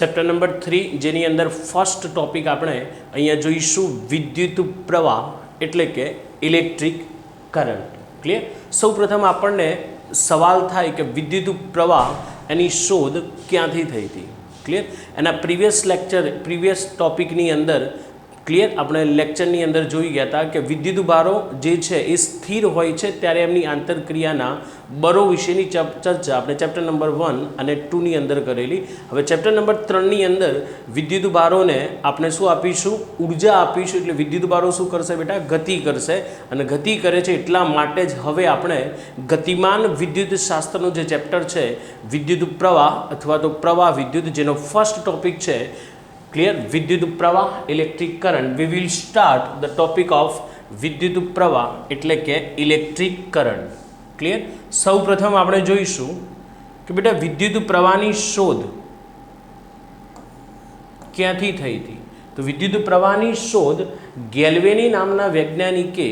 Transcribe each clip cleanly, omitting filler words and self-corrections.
Chapter number 3 જેની અંદર first topic આપણે અહીંયા જોઈશું વિદ્યુત પ્રવાહ એટલે કે ઇલેક્ટ્રિક કરંટ. ક્લિયર? સૌપ્રથમ આપણને સવાલ થાય કે વિદ્યુત પ્રવાહ એની શોધ ક્યાંથી થઈ હતી. ક્લિયર? એના પ્રીવિયસ ટોપિકની અંદર ક્લિયર આપણે લેક્ચરની અંદર જોઈ ગયા હતા કે વિદ્યુત ભારો જે છે એ સ્થિર હોય છે ત્યારે એમની આંતરક્રિયાના બરો વિશેની ચર્ચા આપણે ચેપ્ટર નંબર 1 અને 2 ની અંદર કરેલી. હવે ચેપ્ટર નંબર 3 ની અંદર વિદ્યુત ભારોને આપણે શું આપીશું? ઉર્જા આપીશું. એટલે વિદ્યુત ભારો શું કરશે બેટા? ગતિ કરશે. અને ગતિ કરે છે એટલા માટે જ હવે આપણે ગતિમાન વિદ્યુત શાસ્ત્રનો જે ચેપ્ટર છે વિદ્યુત પ્રવાહ અથવા તો પ્રવાહ વિદ્યુત, જેનો ફર્સ્ટ ટોપિક છે ક્લિયર વિદ્યુત પ્રવાહ electric current. We will start the topic of વિદ્યુત પ્રવાહ એટલે કે ઇલેક્ટ્રિક કરંટ. ક્લિયર? સૌ પ્રથમ આપણે જોઈશું કે બેટા વિદ્યુત પ્રવાહની શોધ ક્યાંથી થઈ હતી. તો વિદ્યુત પ્રવાહની શોધ ગેલ્વેની નામના વૈજ્ઞાનિકે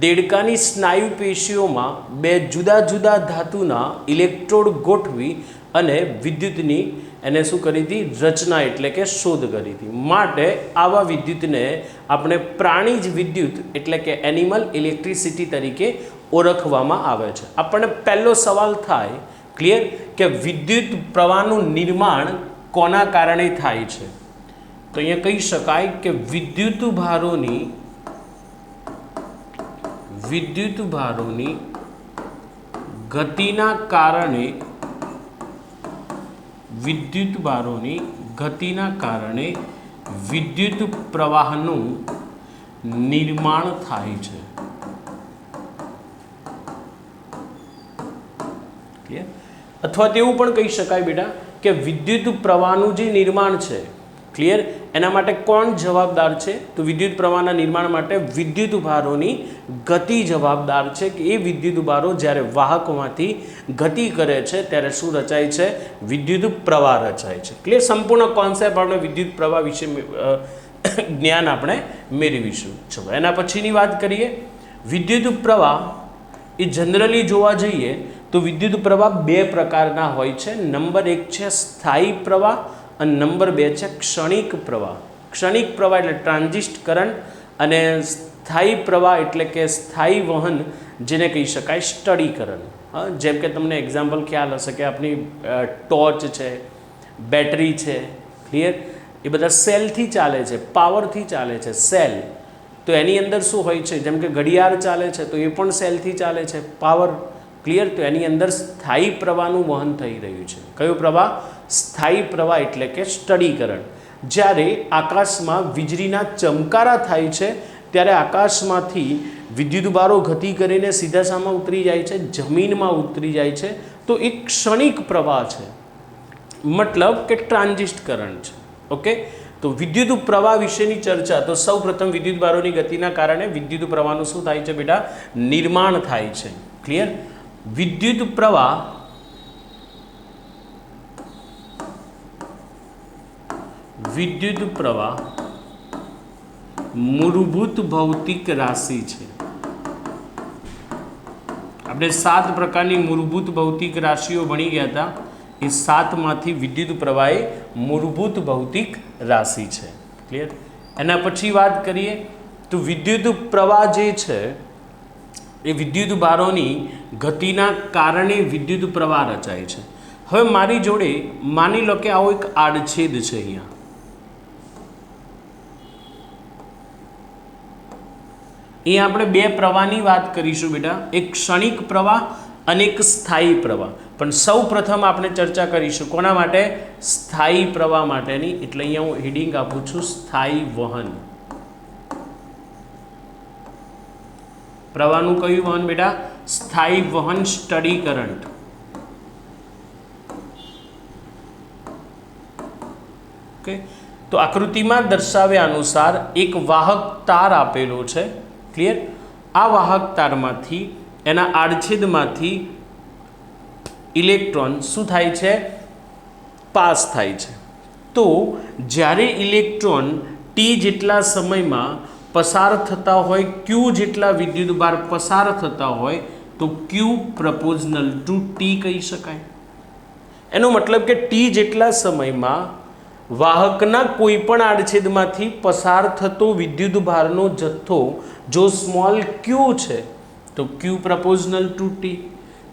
દેડકાની સ્નાયુ પેશીઓમાં બે જુદા જુદા ધાતુના ઇલેક્ટ્રોડ ગોઠવી અને વિદ્યુતની એને શું કરી હતી? રચના એટલે કે શોધ કરી હતી. માટે આવા વિદ્યુતને આપણે પ્રાણીજ વિદ્યુત એટલે કે એનિમલ ઇલેક્ટ્રિસિટી તરીકે ઓળખવામાં આવે છે. આપણને પહેલો સવાલ થાય ક્લિયર કે વિદ્યુત પ્રવાહનું નિર્માણ કોના કારણે થાય છે? તો અહીંયા કહી શકાય કે વિદ્યુત ભારોની ગતિના કારણે વિદ્યુત પ્રવાહનું નિર્માણ થાય છે. અથવા તેવું પણ કહી શકાય બેટા કે વિદ્યુત પ્રવાહનું જે નિર્માણ છે ક્લિયર એના માટે કોણ જવાબદાર છે? તો વિદ્યુત પ્રવાહના નિર્માણ માટે વિદ્યુત ભારોની ગતિ જવાબદાર છે. કે એ વિદ્યુત ભારો જ્યારે વાહકમાંથી ગતિ કરે છે ત્યારે શું રચાય છે? વિદ્યુત પ્રવાહ રચાય છે. ક્લિયર? સંપૂર્ણ કોન્સેપ્ટ આપણે વિદ્યુત પ્રવાહ વિશે જ્ઞાન આપણે મેળવીશું. ચલો એના પછીની વાત કરીએ. વિદ્યુત પ્રવાહ એ જનરલી જોવા જઈએ તો વિદ્યુત પ્રવાહ બે પ્રકારના હોય છે. નંબર 1 છે સ્થાયી પ્રવાહ અને નંબર 2 છે ક્ષણિક પ્રવાહ. ક્ષણિક પ્રવાહ એટલે ટ્રાન્ઝિસ્ટ કરંટ અને સ્થાયી પ્રવાહ એટલે કે સ્થાયી વહન, જેને કહી શકાય સ્ટડી કરંટ. જેમ કે તમને એક્ઝામ્પલ ખ્યાલ હશે કે આપણી ટોર્ચ છે, બેટરી છે, ક્લિયર, એ બધા સેલથી ચાલે છે, પાવરથી ચાલે છે. સેલ તો એની અંદર શું હોય છે? જેમ કે ઘડિયાળ ચાલે છે તો એ પણ સેલથી ચાલે છે, પાવર. ક્લિયર? તો એની અંદર સ્થાયી પ્રવાહનું વહન થઈ રહ્યું છે. કયો પ્રવાહ? સ્થાયી પ્રવાહ એટલે કે સ્ટડી કરંટ. જ્યારે આકાશમાં વીજળીના ચમકારા થાય છે ત્યારે આકાશમાંથી વિદ્યુત ભારો ગતિ કરીને સીધા સામા ઉતરી જાય છે, જમીનમાં ઉતરી જાય છે. તો એક ક્ષણિક પ્રવાહ છે, મતલબ કે ટ્રાન્ઝિસ્ટ કરંટ છે. ઓકે, તો વિદ્યુત પ્રવાહ વિશેની ચર્ચા. તો સૌ પ્રથમ વિદ્યુત ભારોની ગતિના કારણે વિદ્યુત પ્રવાહનું શું થાય છે બેટા? નિર્માણ થાય છે. ક્લિયર? વિદ્યુત પ્રવાહ મૂળભૂત ભૌતિક રાશિ છે. આપણે 7 પ્રકારની મૂળભૂત ભૌતિક રાશિઓ ભણી ગયા હતા. એ 7માંથી વિદ્યુત પ્રવાહ એ મૂળભૂત ભૌતિક રાશિ છે. ક્લિયર? એના પછી વાત કરીએ તો વિદ્યુત પ્રવાહ જે છે એ વિદ્યુત ભારોની ગતિના કારણે વિદ્યુત પ્રવાહ રચાય છે. હવે મારી જોડે માની લો કે આવો એક આડછેદ છે. અહીંયા આપણે બે પ્રવાહની વાત કરીશું બેટા, એક ક્ષણિક પ્રવાહ અને એક સ્થાયી પ્રવાહ. પણ સૌ પ્રથમ આપણે ચર્ચા કરીશું કોના માટે? સ્થાયી પ્રવાહ માટેની. એટલે અહીંયા હું હેડિંગ આપું છું સ્થાયી વહન. પ્રવાહનું કયું વહન બેટા? સ્થાયી વહન, સ્ટડી કરંટ. ઓકે, તો આકૃતિમાં દર્શાવ્યા અનુસાર એક વાહક તાર આપેલો છે. ક્લિયર? આ વાહક તારમાંથી એના આડછેદમાંથી ઇલેક્ટ્રોન શું થાય છે? પાસ થાય છે. તો જ્યારે ઇલેક્ટ્રોન ટી જેટલા સમયમાં પસાર થતા હોય, ક્યુ જેટલા વિદ્યુત ભાર પસાર થતા હોય તો ક્યુ પ્રપોઝનલ ટુ ટી કહી શકાય. એનો મતલબ કે ટી જેટલા સમયમાં વાહકના કોઈપણ આડછેદમાંથી પસાર થતો વિદ્યુત ભારનો જથ્થો જો સ્મોલ ક્યુ છે તો ક્યુ પ્રપોઝનલ ટુ ટી.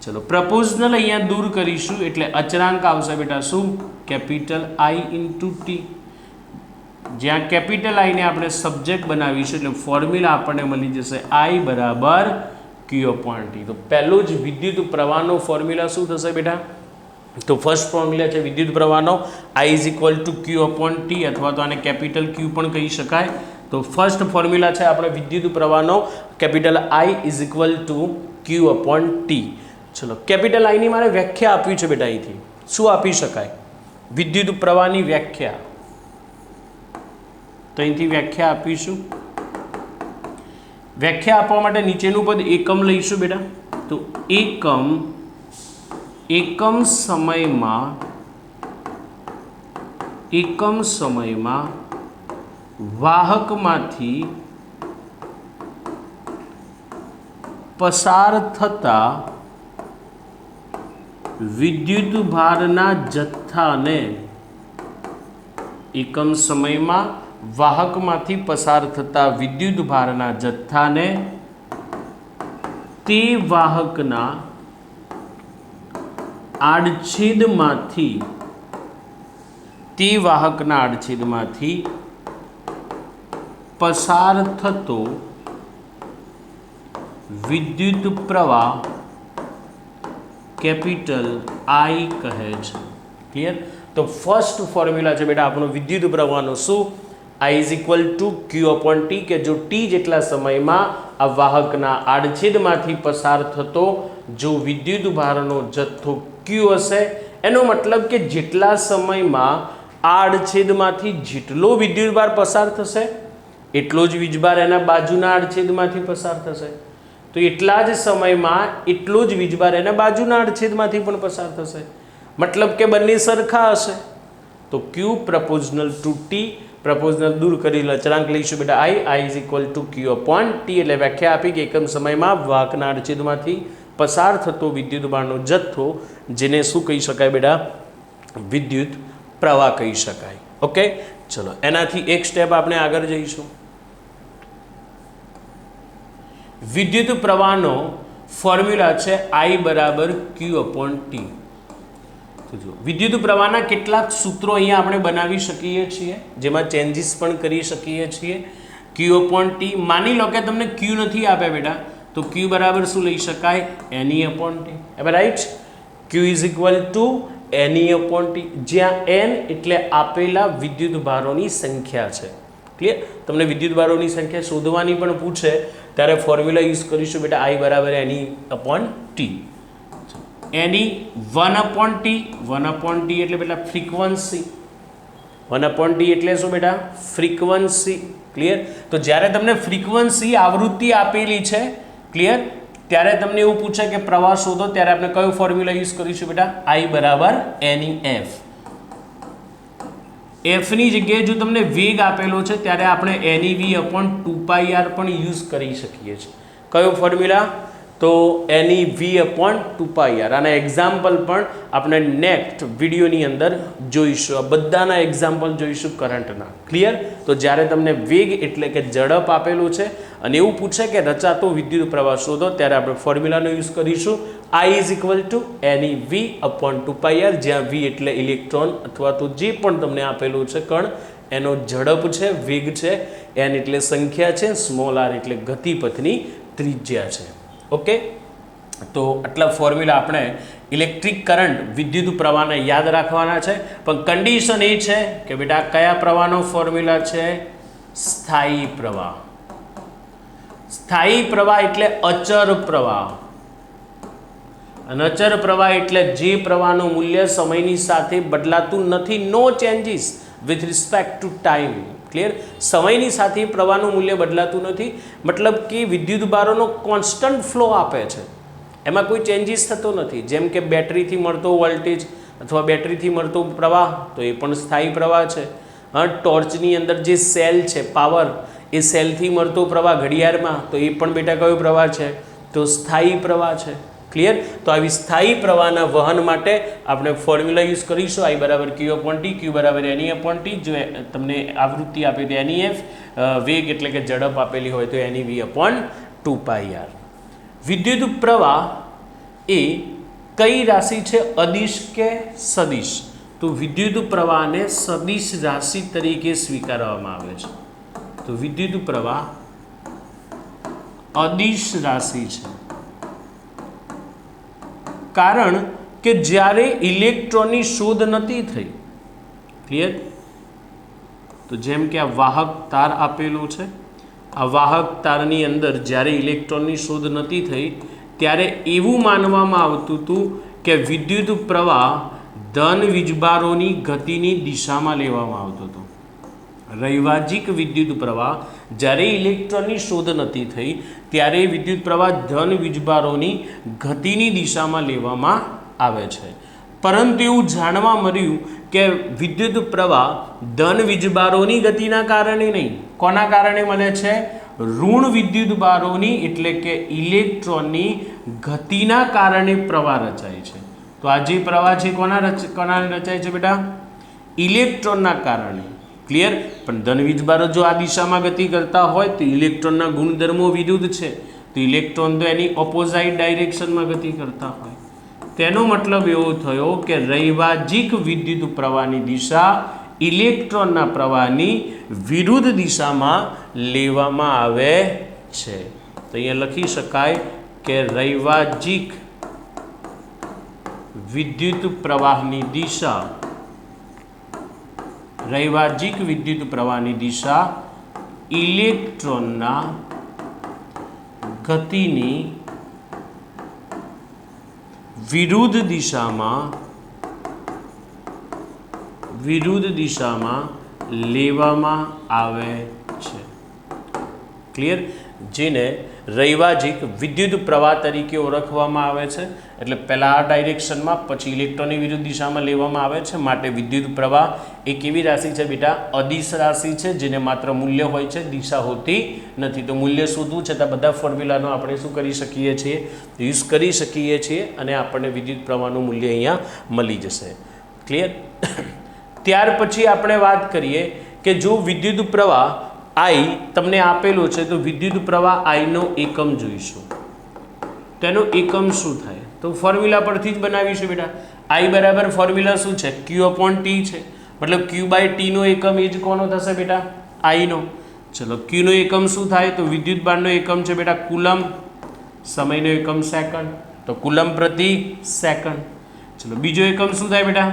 ચલો પ્રપોઝનલ અહીંયા દૂર કરીશું એટલે અચળાંક આવશે બેટા શું? Capital I into T. જ્યાં કેપિટલ આઈને આપણે સબ્જેક્ટ બનાવીશું એટલે ફોર્મ્યુલા આપણને મળી જશે આઈ બરાબર ક્યુ અપોન ટી. તો પહેલો જ વિદ્યુત પ્રવાહનો ફોર્મ્યુલા શું થશે બેટા? તો ફર્સ્ટ ફોર્મ્યુલા છે વિદ્યુત પ્રવાહનો I is equal two Q upon T, અથવા તો આને કેપિટલ ક્યુ પણ કહી શકાય. તો ફર્સ્ટ ફોર્મ્યુલા છે આપણે વિદ્યુત પ્રવાહનો capital I is equal two Q upon T. ચલો કેપિટલ આઈની મારે વ્યાખ્યા આપવી છે બેટા. અહીંથી શું આપી શકાય? વિદ્યુત પ્રવાહની વ્યાખ્યા. તો અહીંથી વ્યાખ્યા આપીશું. વ્યાખ્યા આપવા માટે નીચેનું પદ એકમ લઈશું બેટા. તો એકમ સમયમાં વાહકમાંથી પસાર થતા વિદ્યુત ભારના જથ્થાને એકમ સમયમાં વાહકમાંથી પસાર થતા વિદ્યુત ભારના જથ્થાને તે વાહકના આડછેદમાંથી પસાર થતો વિદ્યુત પ્રવાહ કેપિટલ આઈ કહે છે. ક્લિયર? તો ફર્સ્ટ ફોર્મ્યુલા છે બેટા આપણો વિદ્યુત પ્રવાહનો શું? I is equal two Q upon T, કે જો ટી જેટલા સમયમાં આ વાહકના આડછેદમાંથી પસાર થતો જો વિદ્યુત ભારનો જથ્થો ક્યુ હશે, એનો મતલબ કે જેટલા સમયમાં આ આડછેદમાંથી જેટલો વિદ્યુત ભાર પસાર થશે એટલો જ વીજભાર એના બાજુના આડછેદમાંથી પસાર થશે. તો એટલા જ સમયમાં એટલો જ વીજભાર એના બાજુના આડછેદમાંથી પણ પસાર થશે. મતલબ કે બંને સરખા હશે. તો ક્યુ પ્રપોઝનલ ટુ ટી. પ્રપોઝનલ દૂર કરી અચળાંક લઈશું બેટા I is equal two Q upon T. એટલે વ્યાખ્યા આપી કે એકમ સમયમાં વાહકના આડછેદમાંથી પસાર થતો વિદ્યુત ભારનો જથ્થો, જેને શું કહી શકાય બેટા? વિદ્યુત પ્રવાહ કહી શકાય. ઓકે, ચલો એનાથી એક સ્ટેપ આપણે આગળ જઈશું. વિદ્યુત પ્રવાહનો ફોર્મ્યુલા છે I બરાબર ક્યુ અપોન ટી. વિદ્યુત પ્રવાહના કેટલાક સૂત્રો અહીંયા આપણે બનાવી શકીએ છીએ, જેમાં ચેન્જીસ પણ કરી શકીએ છીએ. ક્યુ અપોન ટી, માની લો કે તમને ક્યુ નથી આપ્યા બેટા, તો ક્યુ બરાબર શું લઈ શકાય? એની અપોન ટી. હવે right, Q is equal to any upon T, જ્યાં એન એટલે આપેલા વિદ્યુત ભારોની સંખ્યા છે. ક્લિયર? તમને વિદ્યુત ભારોની સંખ્યા શોધવાની પણ પૂછે ત્યારે ફોર્મ્યુલા યુઝ કરીશું બેટા I બરાબર એની અપોન ટી. એની 1 અપોન ટી. 1 અપોન ટી એટલે બેટા ફ્રીક્વન્સી. 1 અપોન ટી એટલે શું બેટા? ફ્રીક્વન્સી. ક્લિયર? તો જ્યારે તમને ફ્રીક્વન્સી આવૃત્તિ આપેલી છે, ક્લિયર, ત્યારે તમને એવું પૂછે કે પ્રવાહ શોધો, ત્યારે આપણે કયો ફોર્મ્યુલા યુઝ કરીશું બેટા? I બરાબર એની એફ. એફની જગ્યાએ જો તમને વેગ આપેલો છે ત્યારે આપણે એની વી અપોન 2πr પણ યુઝ કરી શકીએ છીએ. કયો ફોર્મ્યુલા? તો એની વી અપોન 2πr. આના એક્ઝામ્પલ પણ આપણે નેક્સ્ટ વિડીયોની અંદર જોઈશું. આ બધાના એક્ઝામ્પલ જોઈશું કરંટના. ક્લિયર? તો જ્યારે તમને વેગ એટલે કે ઝડપ આપેલું છે અને એવું પૂછે કે રચાતો વિદ્યુત પ્રવાહ શોધો, ત્યારે આપણે ફોર્મ્યુલાનો યુઝ કરીશું I ઇઝ ઇક્વલ ટુ એની વી અપોન 2πr, જ્યાં વી એટલે ઇલેક્ટ્રોન અથવા તો જે પણ તમને આપેલું છે કણ, એનો ઝડપ છે, વેગ છે, એન એટલે સંખ્યા છે, સ્મોલ આર એટલે ગતિપથની ત્રિજ્યા છે. ઓકે, તો આટલા ફોર્મ્યુલા આપણે ઇલેક્ટ્રિક કરંટ વિદ્યુત પ્રવાહને યાદ રાખવાના છે. પણ કન્ડિશન એ છે કે બેટા કયા પ્રવાહનો ફોર્મ્યુલા છે? સ્થાયી પ્રવાહ. સ્થાયી પ્રવાહ એટલે અચર પ્રવાહ, અને અચર પ્રવાહ એટલે જે પ્રવાહનું મૂલ્ય સમયની સાથે બદલાતું નથી. No changes with respect to time. Clear? સમયની સાથે પ્રવાહનું મૂલ્ય બદલાતું નથી, મતલબ કે વિદ્યુત ભારોનો કોન્સ્ટન્ટ ફ્લો આપે છે, એમાં કોઈ ચેન્જીસ થતો નથી. જેમ કે બેટરીથી મળતો વોલ્ટેજ અથવા બેટરીથી મળતો પ્રવાહ, તો એ પણ સ્થાયી પ્રવાહ છે. ટોર્ચની અંદર જે સેલ છે પાવર, એ સેલથી મળતો પ્રવાહ ઘડિયાળમાં, તો એ પણ બેટા કયો પ્રવાહ છે? તો સ્થાયી પ્રવાહ છે. ક્લિયર? તો આવી સ્થાયી પ્રવાહના વહન માટે આપણે ફોર્મ્યુલા યુઝ કરીશું I બરાબર Q/T, Q બરાબર NE/T, જો તમને આવૃત્તિ આપી દે NEF, વેગ એટલે કે ઝડપ આપેલી હોય તો NEV/2πr. વિદ્યુત પ્રવાહ એ કઈ રાશિ છે, અદિશ કે સદિશ? તો વિદ્યુત પ્રવાહને સદિશ રાશિ તરીકે સ્વીકારવામાં આવે છે. તો વિદ્યુત પ્રવાહ અદિશ રાશિ છે, કારણ કે જ્યારે ઇલેક્ટ્રોનની શોધ નથી થઈ. ક્લિયર? તો જેમ કે આ વાહક તાર આપેલું છે, આ વાહક તારની અંદર જ્યારે ઇલેક્ટ્રોનની શોધ નથી થઈ ત્યારે એવું માનવામાં આવતું હતું કે વિદ્યુત પ્રવાહ ધન વીજભારોની ગતિની દિશામાં લેવામાં આવતો હતો. રૈવાજિક વિદ્યુત પ્રવાહ જ્યારે ઇલેક્ટ્રોનની શોધ નથી થઈ ત્યારે વિદ્યુત પ્રવાહ ધન વીજભારોની ગતિની દિશામાં લેવામાં આવે છે. પરંતુ એવું જાણવા મળ્યું કે વિદ્યુત પ્રવાહ ધન વીજભારોની ગતિના કારણે નહીં, કોના કારણે મળે છે? ઋણ વિદ્યુત ભારોની એટલે કે ઇલેક્ટ્રોનની ગતિના કારણે પ્રવાહ રચાય છે. તો આ જે પ્રવાહ છે કોના રચાય છે બેટા? ઇલેક્ટ્રોનના કારણે. ક્લિયર? પણ ધન વીજભારો જો આ દિશામાં ગતિ કરતા હોય તો ઇલેક્ટ્રોનના ગુણધર્મો વિરુદ્ધ છે, તો ઇલેક્ટ્રોન તો એની ઓપોઝાઇટ ડાયરેક્શનમાં ગતિ કરતા હોય. તેનો મતલબ એવો થયો કે રૈવાજિક વિદ્યુત પ્રવાહની દિશા ઇલેક્ટ્રોનના પ્રવાહની વિરુદ્ધ દિશામાં લેવામાં આવે છે. તો અહીંયા લખી શકાય કે રૈવાજિક વિદ્યુત પ્રવાહની દિશા, રૈવાજિક વિદ્યુત પ્રવાહની દિશા ઇલેક્ટ્રોનના ગતિની વિરુદ્ધ દિશામાં લેવામાં આવે છે. ક્લિયર? જેને રૈવાજિક વિદ્યુત પ્રવાહ તરીકે ઓળખવામાં આવે છે. એટલે પહેલાં આ ડાયરેક્શનમાં, પછી ઇલેક્ટ્રોનની વિરુદ્ધ દિશામાં લેવામાં આવે છે. માટે વિદ્યુત પ્રવાહ એ કેવી રાશિ છે બેટા? અદિશ રાશિ છે, જેને માત્ર મૂલ્ય હોય છે, દિશા હોતી નથી. તો મૂલ્ય શોધવું છે તો બધા ફોર્મ્યુલાનો આપણે શું કરી શકીએ છીએ? યુઝ કરી શકીએ છીએ અને આપણને વિદ્યુત પ્રવાહનું મૂલ્ય અહીંયા મળી જશે. ક્લિયર? ત્યાર પછી આપણે વાત કરીએ કે જો વિદ્યુત પ્રવાહ I તમને આપેલો છે તો વિદ્યુત પ્રવાહ I નો એકમ જોઈશું. તેનો એકમ શું થાય? તો ફોર્મ્યુલા પરથી જ બનાવીશું બેટા. I બરાબર ફોર્મ્યુલા શું છે? Q/T છે. મતલબ Q/T નો એકમ એ જ કોનો થશે બેટા? I નો. ચલો, Q નો એકમ શું થાય? તો વિદ્યુત ભારનો એકમ છે બેટા કુલમ, સમયનો એકમ સેકન્ડ, તો કુલમ પ્રતિ સેકન્ડ. ચલો, બીજો એકમ શું થાય બેટા?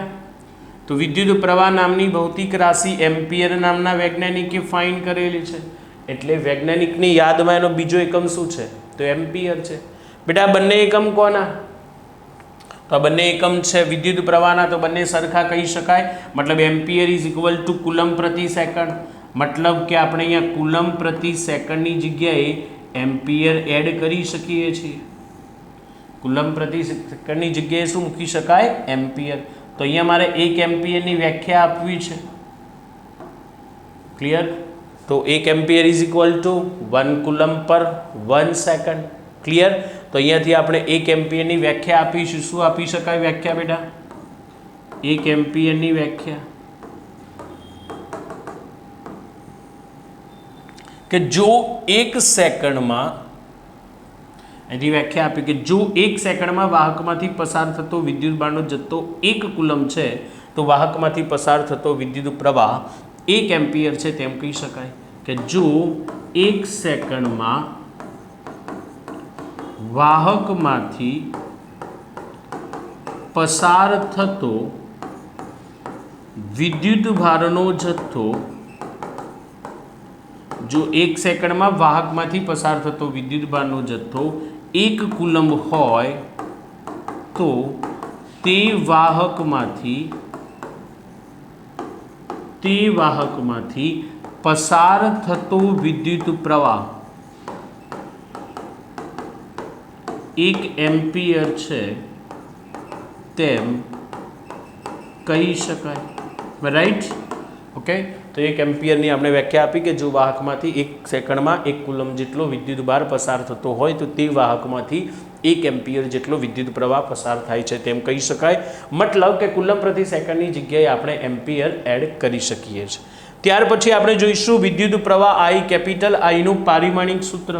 તો વિદ્યુત પ્રવાહ નામની ભૌતિક રાશિ એમ્પિયર નામના વૈજ્ઞાનિકે ફાઇન્ડ કરેલી છે, એટલે વૈજ્ઞાનિકની યાદમાં એનો બીજો એકમ શું છે? તો એમ્પિયર છે. બેટા બંને એકમ કોના? તો આ બંને એકમ છે વિદ્યુત પ્રવાહના, તો બંને સરખા કહી શકાય. મતલબ ampere is equal two coulomb પ્રતિ સેકન્ડ. મતલબ કે આપણે અહીંયા કુલમ પ્રતિ સેકન્ડની જગ્યાએ એમ્પિયર એડ કરી શકીએ છીએ. કુલમ પ્રતિ સેકન્ડની જગ્યાએ શું મૂકી શકાય? એમ્પિયર. તો અહીંયા મારે 1 એમ્પિયરની વ્યાખ્યા આપવી છે. ક્લિયર? તો 1 ampere is equal two 1 coulomb પર 1 સેકન્ડ. ક્લિયર? તો અહીંયાથી આપણે 1 એમ્પિયરની વ્યાખ્યા આપીશું. શું આપી શકાય વ્યાખ્યા બેટા? 1 એમ્પિયરની વ્યાખ્યા કે જો 1 સેકન્ડમાં, એની વ્યાખ્યા આપી કે જો 1 સેકન્ડમાં વાહકમાંથી પસાર થતો વિદ્યુત ભારનો જથ્થો 1 કુલમ છે તો વાહકમાંથી પસાર થતો વિદ્યુત પ્રવાહ 1 એમ્પિયર છે, તેમ કહી શકાય કે જો 1 સેકન્ડમાં વાહકમાંથી પસાર થતો વિદ્યુત ભારનો જથ્થો, જો 1 સેકન્ડમાં વાહકમાંથી પસાર થતો વિદ્યુત ભારનો જથ્થો 1 કુલમ હોય તો તે વાહકમાંથી પસાર થતો વિદ્યુત પ્રવાહ 1 એમ્પિયર છે તેમ કહી શકાય. રાઈટ? ઓકે, તો 1 એમ્પિયરની આપણે વ્યાખ્યા આપી કે જો વાહકમાંથી 1 સેકન્ડમાં 1 કુલમ જેટલો વિદ્યુત ભાર પસાર થતો હોય તો તે વાહકમાંથી 1 એમ્પિયર જેટલો વિદ્યુત પ્રવાહ પસાર થાય છે તેમ કહી શકાય. મતલબ કે કુલમ પ્રતિ સેકન્ડની જગ્યાએ આપણે એમ્પિયર એડ કરી શકીએ છીએ. ત્યાર પછી આપણે જોઈશું વિદ્યુત પ્રવાહ I, કેપિટલ I નું પારિમાણિક સૂત્ર.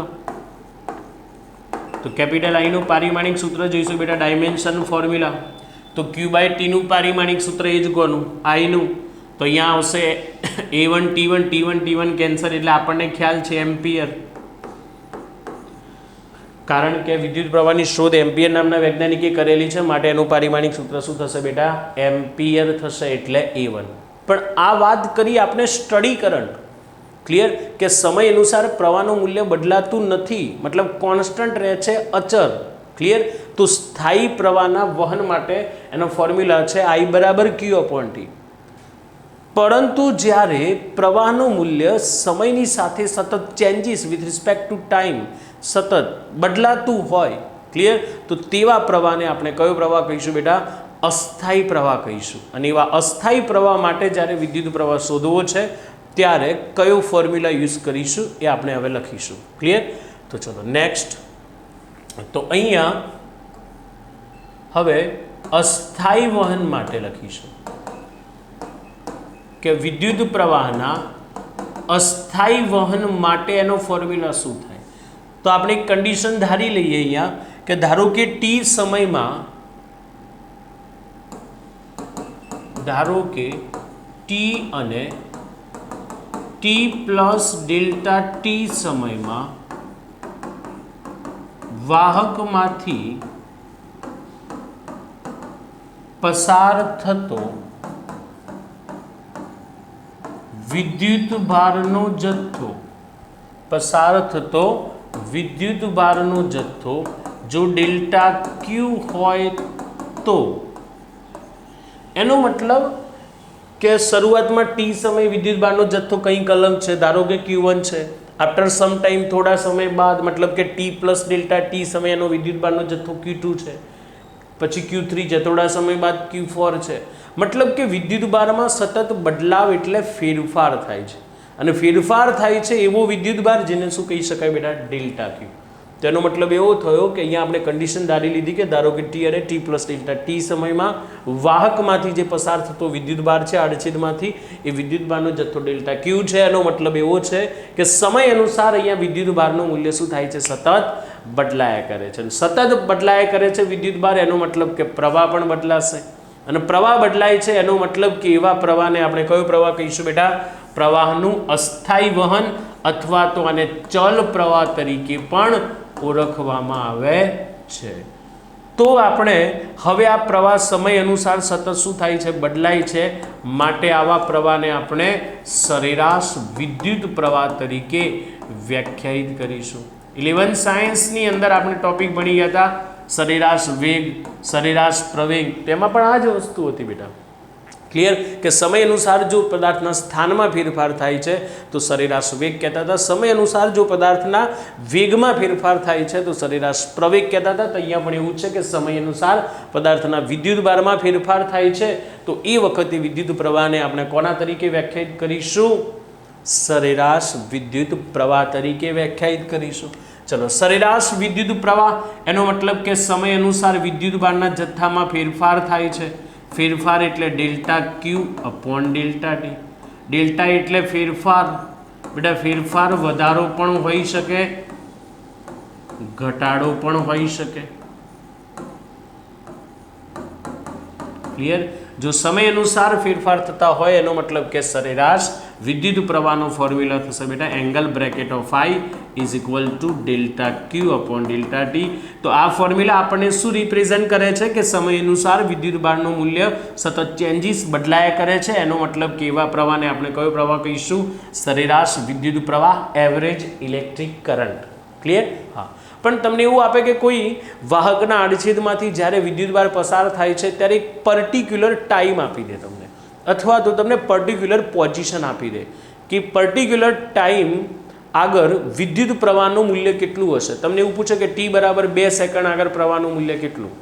તો કેપિટલ I નું પારિમાણિક સૂત્ર જોઈશું બેટા, ડાયમેન્શન ફોર્મ્યુલા. તો Q/T નું પારિમાણિક સૂત્ર એ જ કોનું? I નું. તો અહીંયા આવશે A1 T1 T1 T1 cancer, એટલે આપણને ખ્યાલ છે એમ્પિયર. કારણ કે વિદ્યુત પ્રવાહની શોધ એમ્પિયર નામના વૈજ્ઞાનિકે કરેલી છે, માટે એનું પારિમાણિક સૂત્ર શું થશે બેટા? એમ્પિયર થશે, એટલે A1. પણ આ વાત કરી આપણે સ્ટડી કરંટ. ક્લિયર? કે સમય અનુસાર પ્રવાહનું મૂલ્ય બદલાતું નથી, મતલબ કોન્સ્ટન્ટ રહે છે, અચર. ક્લિયર? તો સ્થાયી પ્રવાહના વહન માટે એનો ફોર્મ્યુલા છે I બરાબર Q/T. પરંતુ જ્યારે પ્રવાહનું મૂલ્ય સમયની સાથે સતત changes with respect to time સતત બદલાતું હોય, ક્લિયર, તો તેવા પ્રવાહને આપણે કયો પ્રવાહ કહીશું બેટા? અસ્થાયી પ્રવાહ કહીશું. અને એવા અસ્થાયી પ્રવાહ માટે જ્યારે વિદ્યુત પ્રવાહ શોધવો છે ત્યારે કયો ફોર્મ્યુલા યુઝ કરીશું એ આપણે હવે લખીશું. ક્લિયર? તો ચલો નેક્સ્ટ. તો અહીંયા હવે અસ્થાયી વહન માટે લખીશું કે વિદ્યુત પ્રવાહના અસ્થાયી વહન માટે એનો ફોર્મ્યુલા શું થાય? તો આપણે એક કન્ડિશન ધારી લઈએ અહીંયા કે ધારો કે t સમયમાં, ધારો કે t અને t પ્લસ ડેલ્ટા t સમયમાં વાહકમાંથી પસાર થતો વિદ્યુત ભારનો જથ્થો, પસાર થતો વિદ્યુત ભારનો જથ્થો જો ડેલ્ટા Q હોય તો એનો મતલબ કે શરૂઆતમાં t સમય વિદ્યુત ભારનો જથ્થો કંઈક અલગ છે, ધારો કે Q1 છે. આફ્ટર સમ ટાઈમ, થોડા સમય બાદ, મતલબ કે t પ્લસ ડેલ્ટા t સમયનો વિદ્યુત ભારનો જથ્થો Q2 છે, પછી Q3 છે, થોડા સમય બાદ Q4 છે. મતલબ કે વિદ્યુત ભારમાં સતત બદલાવ એટલે ફેરફાર થાય છે, અને ફેરફાર થાય છે એવો વિદ્યુત ભાર જેને શું કહી શકાય બેટા? Delta Q. તેનો મતલબ એવો થયો કે અહીંયા આપણે કન્ડિશન ધારી લીધી કે ધારો કે t અને t પ્લસ ડેલ્ટા t સમયમાં વાહકમાંથી જે પસાર થતો વિદ્યુત ભાર છે આડછેદમાંથી, એ વિદ્યુત ભારનો જથ્થો ડેલ્ટા Q છે. એનો મતલબ એવો છે કે સમય અનુસાર અહીંયા વિદ્યુત ભારનું મૂલ્ય શું થાય છે? સતત બદલાયા કરે છે. સતત બદલાયા કરે છે વિદ્યુત ભાર, એનો મતલબ કે પ્રવાહ પણ બદલાશે, અને પ્રવાહ બદલાય છે એનો મતલબ કે એવા પ્રવાહને આપણે કયો પ્રવાહ કહીશું બેટા? પ્રવાહનું અસ્થાયી વહન, અથવા તો આને ચલ પ્રવાહ તરીકે પણ ઓળખવામાં આવે છે. તો આપણે હવે આ પ્રવાહ સમય અનુસાર સતત શું થાય છે? બદલાય છે. માટે આવા પ્રવાહને આપણે સરેરાશ વિદ્યુત પ્રવાહ તરીકે વ્યાખ્યાયિત કરીશું. 11 સાયન્સની અંદર આપણે ટોપિક ભણી ગયા હતા સરેરાશ વેગ, સરેરાશ પ્રવેગ. તેમાં પણ આ જ વસ્તુ હતી બેટા. ક્લિયર? કે સમય અનુસાર જો પદાર્થના સ્થાનમાં ફેરફાર થાય છે તો સરેરાશ વેગ કહેતા હતા. સમય અનુસાર જો પદાર્થના વેગમાં ફેરફાર થાય છે તો સરેરાશ પ્રવેગ કહેતા હતા. તો અહીંયા પણ એવું છે કે સમય અનુસાર પદાર્થના વિદ્યુત ભારમાં ફેરફાર થાય છે તો એ વખતે વિદ્યુત પ્રવાહને આપણે કોના તરીકે વ્યાખ્યાયિત કરીશું? સરેરાશ વિદ્યુત પ્રવાહ તરીકે વ્યાખ્યાયિત કરીશું. ચલો, સરેરાશ વિદ્યુત પ્રવાહ એનો મતલબ કે સમય અનુસાર વિદ્યુત ભારના જથ્થામાં ફેરફાર થાય છે. ફેરફાર એટલે ડેલ્ટા Q/ડેલ્ટા T. ડેલ્ટા એટલે ફેરફાર. બેટા ફેરફાર વધારો પણ હોઈ શકે, ઘટાડો પણ હોઈ શકે. ક્લિયર? જો સમય અનુસાર ફેરફાર થતા હોય એનો મતલબ કે સરેરાશ વિદ્યુત પ્રવાહનો ફોર્મ્યુલા થશે બેટા angle bracket of I is equal to delta Q/ડેલ્ટા T. તો આ ફોર્મ્યુલા આપણને શું રિપ્રેઝન્ટ કરે છે? કે સમય અનુસાર વિદ્યુત ભારનું મૂલ્ય સતત ચેન્જીસ બદલાયા કરે છે. એનો મતલબ કે એવા પ્રવાહને આપણે કયો પ્રવાહ કહીશું? સરેરાશ વિદ્યુત પ્રવાહ, એવરેજ ઇલેક્ટ્રિક કરંટ. ક્લિયર? હા. પણ તમને એવું આપે કે કોઈ વાહકના આડછેદમાંથી જ્યારે વિદ્યુત ભાર પસાર થાય છે ત્યારે એક પર્ટિક્યુલર ટાઈમ આપી દે તમને, અથવા તો તમને પર્ટિક્યુલર પોઝિશન આપી દે કે પર્ટિક્યુલર ટાઈમ આગળ વિદ્યુત પ્રવાહનું મૂલ્ય કેટલું હશે. તમને એવું પૂછે કે t બરાબર 2 સેકન્ડ આગળ પ્રવાહનું મૂલ્ય કેટલું,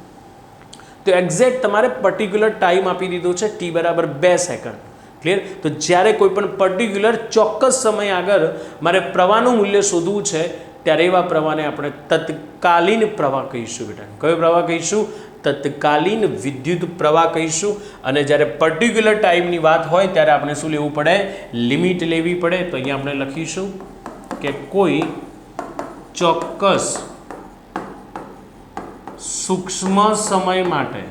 તો એક્ઝેક્ટ તમારે પર્ટિક્યુલર ટાઈમ આપી દીધો છે t બરાબર 2 સેકન્ડ. ક્લિયર? તો જ્યારે કોઈ પણ પર્ટિક્યુલર ચોક્કસ સમય આગળ મારે પ્રવાહનું મૂલ્ય શોધવું છે ત્યારે એવા પ્રવાહને આપણે તત્કાલીન પ્રવાહ કહીશું બેટા. કયો પ્રવાહ કહીશું? તત્કાલીન વિદ્યુત પ્રવાહ કહીશું. અને જ્યારે પર્ટિક્યુલર ટાઈમની વાત હોય ત્યારે આપણે શું લેવું પડે? લિમિટ લેવી પડે. તો અહીંયા આપણે લખીશું કે કોઈ ચોક્કસ સૂક્ષ્મ સમય માટે,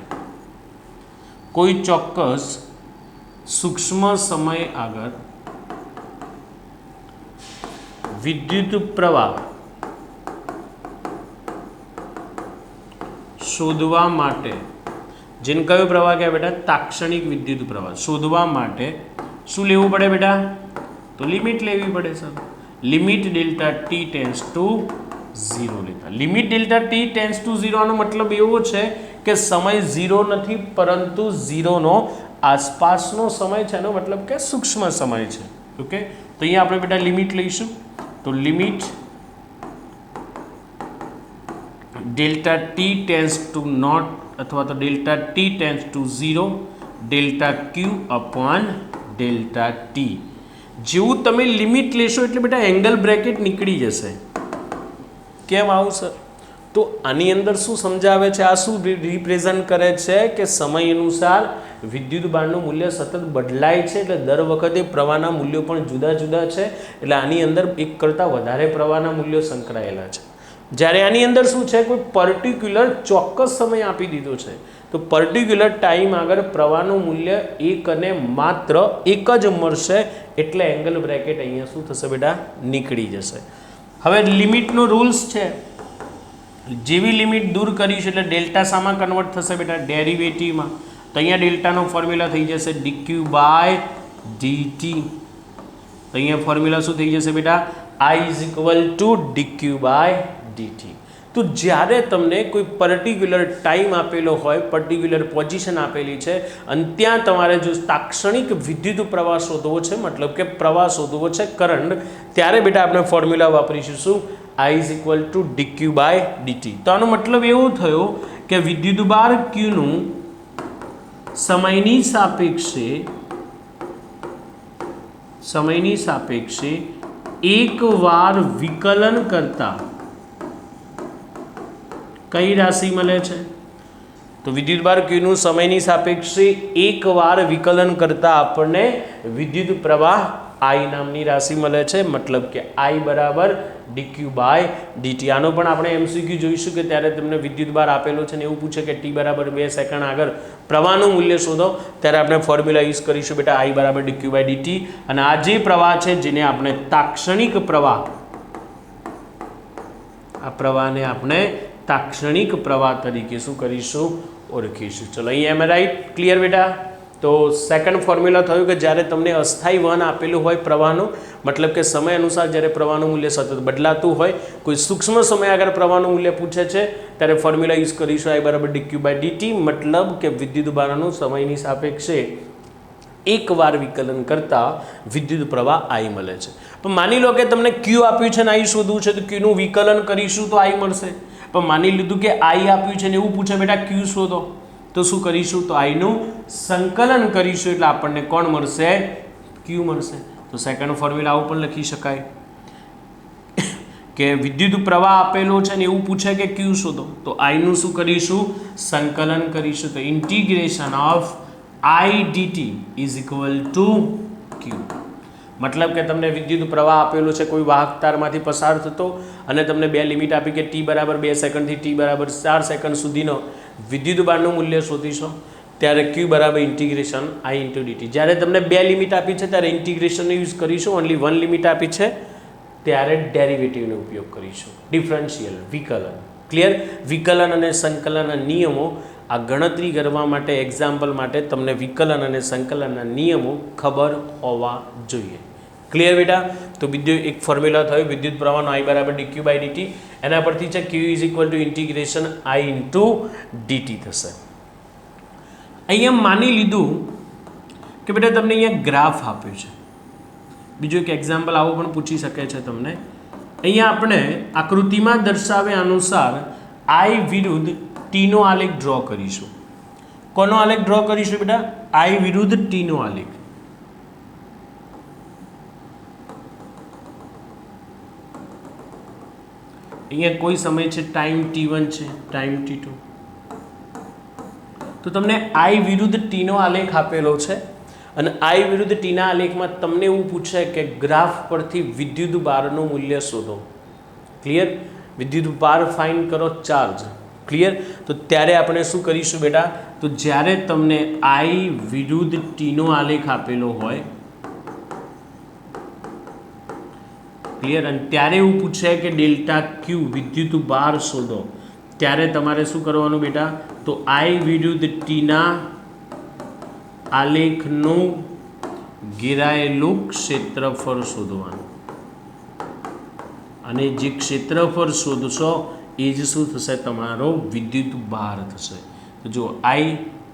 કોઈ ચોક્કસ સૂક્ષ્મ સમય આગળ વિદ્યુત પ્રવાહ શોધવા માટે, જેને કયો પ્રવાહ કહેવાય બેટા? તાક્ષણિક વિદ્યુત પ્રવાહ શોધવા માટે શું લેવું પડે બેટા? તો લિમિટ લેવી પડે sir. Limit delta t tends to 0 લેતા. Limit delta t tends to 0 આનો મતલબ એવો છે કે સમય 0 નથી, પરંતુ 0 નો આસપાસનો સમય છે. એનો મતલબ કે સૂક્ષ્મ સમય છે. ઓકે, તો અહીંયા આપણે બેટા લિમિટ લઈશું. તો limit delta t tends to naught અથવા તો delta t tends to 0 delta q upon delta t. જેવું તમે લિમિટ લેશો એટલે બેટા એંગલ બ્રેકેટ નીકળી જશે. કેમ આવું સર? તો આની અંદર શું સમજાવે છે? આ શું રિપ્રેઝન્ટ કરે છે કે સમય અનુસાર વિદ્યુત ભારનું મૂલ્ય સતત બદલાય છે. એટલે દર વખતે પ્રવાહના મૂલ્યો પણ જુદા જુદા છે. એટલે આની અંદર એક કરતાં વધારે પ્રવાહના મૂલ્યો સંકળાયેલા છે. જ્યારે આની અંદર શું છે? કોઈ પર્ટિક્યુલર ચોક્કસ સમય આપી દીધો છે. તો પર્ટિક્યુલર ટાઈમ આગળ પ્રવાહનું મૂલ્ય એક અને માત્ર એક જ મળશે. એટલે એંગલ બ્રેકેટ અહીંયા શું થશે બેટા? નીકળી જશે. હવે લિમિટનો રૂલ્સ છે. જેવી લિમિટ દૂર કરીશ એટલે ડેલ્ટા શામાં કન્વર્ટ થશે બેટા? ડેરિવેટિવમાં. તો અહીંયા ડેલ્ટાનો ફોર્મ્યુલા થઈ જશે dq બાય dt. તો અહીંયા ફોર્મ્યુલા શું થઈ જશે બેટા? I is equal to dq by dt. તો જ્યારે તમને કોઈ પર્ટિક્યુલર ટાઈમ આપેલો હોય, પર્ટિક્યુલર પોઝિશન આપેલી છે અને ત્યાં તમારે જો તાક્ષણિક વિદ્યુત પ્રવાહ શોધવો છે, મતલબ કે પ્રવાહ શોધવો છે, કરંટ, ત્યારે બેટા આપણે ફોર્મ્યુલા વાપરીશું શું? I is equal to dq by dt. તો આનો મતલબ એવો થયો કે વિદ્યુતભાર ક્યુનું સમયની સાપેક્ષે એકવાર વિકલન કરતા કઈ રાશિ મળે છે? તો વિદ્યુતભાર ક્યુનું સમયની સાપેક્ષે એકવાર વિકલન કરતા આપણને વિદ્યુત પ્રવાહ I નામની રાશિ મળે છે. મતલબ કે I બરાબર dq બાય dt. આનો પણ આપણે MCQ જોઈશું કે ત્યારે તમને વિદ્યુતભાર આપેલો છે ને એવું પૂછે કે t બરાબર 2 સેકન્ડ આગળ પ્રવાહનું મૂલ્ય શોધો, ત્યારે આપણે ફોર્મ્યુલા યુઝ કરીશું બેટા I બરાબર dq બાય dt. અને આ જે પ્રવાહ છે જેને આપણે તાક્ષણિક પ્રવાહ, આ પ્રવાહને આપણે તાક્ષણિક પ્રવાહ તરીકે શું કરીશું? ઓળખીશું. ચલો અહીંયા એમ રાઈટ? ક્લિયર બેટા? તો સેકન્ડ ફોર્મ્યુલા થયું કે જ્યારે તમને અસ્થાયી વહન આપેલું હોય પ્રવાહનું, મતલબ કે સમય અનુસાર જ્યારે પ્રવાહનું મૂલ્ય સતત બદલાતું હોય, કોઈ સૂક્ષ્મ સમય આગળ પ્રવાહનું મૂલ્ય પૂછે છે ત્યારે ફોર્મ્યુલા યુઝ કરીશું I બરાબર dq બાય dt. મતલબ કે વિદ્યુતભારનું સમયની સાપેક્ષે એકવાર વિકલન કરતા વિદ્યુત પ્રવાહ I મળે છે. પણ માની લો કે તમને Q આપ્યું છે ને I શોધવું છે, તો Qનું વિકલન કરીશું તો I મળશે. પણ માની લીધું કે I આપ્યું છે ને એવું પૂછે બેટા Q શોધો, તો શું કરીશું? તો I નું સંકલન કરીશું એટલે આપણને કોણ મળશે? Q મળશે. તો સેકન્ડ ફોર્મ્યુલા આવું પણ લખી શકાય કે વિદ્યુત પ્રવાહ આપેલો છે ને એવું પૂછે કે Q શોધો, તો I નું શું કરીશું? સંકલન કરીશું. તો integration of I dt is equal two Q. મતલબ કે તમને વિદ્યુત પ્રવાહ આપેલો છે કોઈ વાહક તારમાંથી પસાર થતો, અને તમને બે લિમિટ આપી કે t બરાબર 2 સેકન્ડથી t બરાબર 4 સેકન્ડ સુધીનો વિદ્યુતભારનું મૂલ્ય શોધીશો, ત્યારે Q બરાબર ઇન્ટિગ્રેશન I ઇન્ટુ dt. જ્યારે તમને બે લિમિટ આપી છે ત્યારે ઇન્ટિગ્રેશનનો યુઝ કરીશું. ઓનલી વન લિમિટ આપી છે ત્યારે ડેરિવેટિવનો ઉપયોગ કરીશું. ડિફરન્શિયલ, વિકલન. ક્લિયર? વિકલન અને સંકલનના નિયમો આ ગણતરી કરવા માટે, એક્ઝામ્પલ માટે તમને વિકલન અને સંકલનના નિયમો ખબર હોવા જોઈએ. ક્લિયર બેટા? તો વિદ્યુત એક ફોર્મ્યુલા થયો વિદ્યુત પ્રવાહનો I બરાબર dq બાય dt. એના પરથી છે Q is equal two integration I into dt થશે. અહીંયા માની લીધું કે બેટા તમને અહીંયા ગ્રાફ આપ્યું છે. બીજું એક એક્ઝામ્પલ આવું પણ પૂછી શકે છે તમને. અહીંયા આપણે આકૃતિમાં દર્શાવ્યા અનુસાર I વિરુદ્ધ t નો આલેખ ડ્રો કરીશું. કોનો આલેખ ડ્રો કરીશું બેટા? I વિરુદ્ધ t નો આલેખ. અહીંયા કોઈ સમય છે ટાઈમ t1 છે, ટાઈમ t2. તો તમને I વિરુદ્ધ t નો આલેખ આપેલો છે અને I વિરુદ્ધ t ના આલેખમાં તમને એવું પૂછે કે ગ્રાફ પરથી વિદ્યુત ભારનું મૂલ્ય શોધો. ક્લિયર? વિદ્યુત ભાર ફાઇન્ડ કરો, ચાર્જ. ક્લિયર? તો ત્યારે આપણે શું કરીશું બેટા? તો જ્યારે તમને I વિરુદ્ધ t નો આલેખ આપેલો હોય, ક્લિયર, અને ત્યારે એવું પૂછે કે ડેલ્ટા ક્યુ વિદ્યુત ભાર શોધો, ત્યારે તમારે શું કરવાનું બેટા? તો I વિરુદ્ધ t ના આલેખનું ઘેરાયેલું ક્ષેત્રફળ શોધવાનું, અને જે ક્ષેત્રફળ શોધશો એ જ શું થશે? તમારો વિદ્યુત ભાર થશે. તો જો I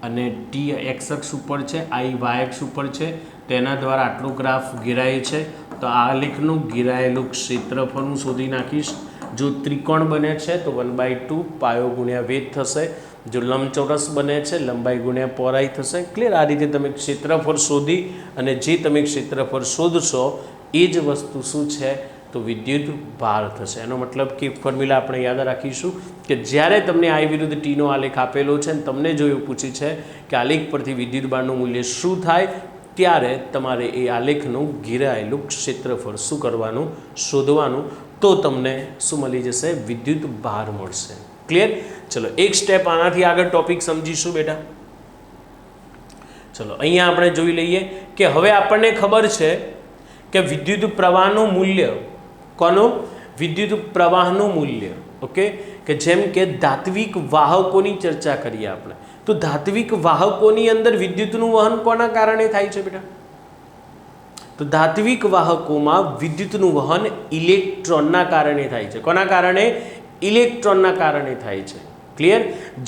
અને t x અક્ષ ઉપર છે, I y અક્ષ ઉપર છે, તેના દ્વારા આટલો ગ્રાફ ઘેરાય છે. તો આલેખનું ઘેરાયેલું ક્ષેત્રફળ હું શોધી નાખીશ. જો ત્રિકોણ બને છે તો 1/2 પાયો ગુણ્યા વેધ થશે. જો લંબચોરસ બને છે, લંબાઈ ગુણ્યા પહોળાઈ થશે. ક્લિયર? આ રીતે તમે ક્ષેત્રફળ શોધી અને જે તમે ક્ષેત્રફળ શોધશો એ જ વસ્તુ શું છે? તો વિદ્યુત ભાર થશે. એનો મતલબ કે ફોર્મ્યુલા આપણે યાદ રાખીશું કે જ્યારે તમને I વિરુદ્ધ t નો આલેખ આપેલો છે અને તમને જો એવું પૂછ્યું છે કે આલેખ પરથી વિદ્યુત ભારનું મૂલ્ય શું થાય, ત્યારે તમારે એ આલેખનું ઘેરાયેલું ક્ષેત્રફળ શું કરવાનું? શોધવાનું. તો તમને શું મળી જશે? વિદ્યુત ભાર મળશે. ક્લિયર? ચલો એક સ્ટેપ આનાથી આગળ ટોપિક સમજીશું બેટા. ચલો અહીંયા આપણે જોઈ લઈએ કે હવે આપણને ખબર છે કે વિદ્યુત પ્રવાહનું મૂલ્ય, કોનું? વિદ્યુત પ્રવાહનું મૂલ્ય. ઓકે, કે જેમ કે ધાત્વિક વાહકોની ચર્ચા કરીએ આપણે, તો ધાત્વિક વાહકોની અંદર વિદ્યુતનું વહન કોના કારણે થાય છે બેટા? તો ધાત્વિક વાહકોમાં વિદ્યુતનું વહન ઇલેક્ટ્રોનના કારણે થાય છે. કોના કારણે? ઇલેક્ટ્રોનના કારણે થાય છે. ક્લિયર?